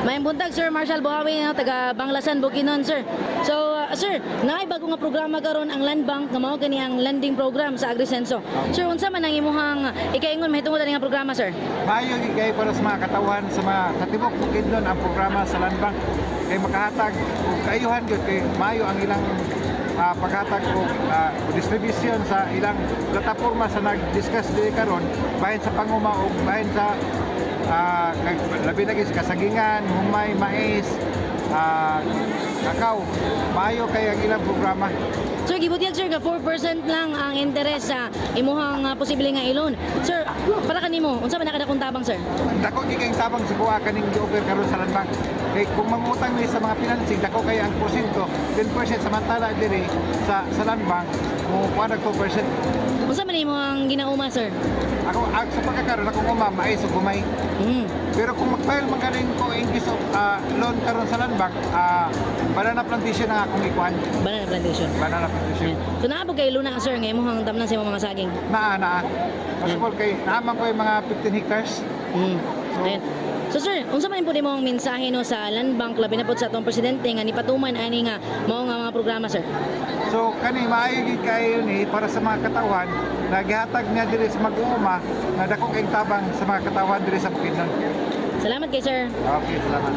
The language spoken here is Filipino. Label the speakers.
Speaker 1: May buntag Sir Marshall Buhawi nga taga Banglasan Bukidnon sir. So sir, naay bago nga programa karon ang Land Bank nga mao kani ang landing program sa Agrisenso. Sir, unsa man ang imuhang ikaingon mahitungod ani nga programa sir?
Speaker 2: Mayo gigay para sa mga katawhan sa mga katibok Bukidnon ang programa sa Land Bank kay makahatag og kaayuhan gyud kay mayo ang ilang paghatag og distribution sa ilang plataporma sa nag-discuss diri karon bahin sa panguma og bahin sa labi na gis kasagingan, humay, mais, kakao. Mayo kay ang ilang programa.
Speaker 1: Sir, gibutiyag sir nga 4% lang ang interest sa imuhang posible nga ilon. Sir, para kanimo, unsa man nakadakong tabang sir?
Speaker 2: Dako gigay tabang sa buha kaning gi-offer karon sa Land Bank. Kay kung mangutang ni sa mga financing, dako kay ang porsyento, 10% samantala diri sa Land Bank mo kuha 2%.
Speaker 1: Unsa man imuhang ginauma sir?
Speaker 2: Ako sa pagkakaroon akong umamay sa gumay. Pero kung mag-file man kanin ko in case of loan karon sa Land Bank, banana plantation na akong ikuan.
Speaker 1: Banana plantation.
Speaker 2: Banana plantation.
Speaker 1: So naabog kay luna sir nga imuhang tamnan sa imong mga saging.
Speaker 2: Naa. Possible kay naaman ko yung mga 15 hectares.
Speaker 1: Ayun. So sir, unsa man pud imong mensahe no sa Land Bank labi na pud sa atong presidente nga nipatuman ani nga mao nga mga programa sir?
Speaker 2: So kani maayo gid kayo ni para sa mga katawhan nagihatag niya diri sa mag-uuma na dako kay tabang sa mga katawhan diri sa Bukidnon.
Speaker 1: Salamat kay sir.
Speaker 2: Okay, salamat.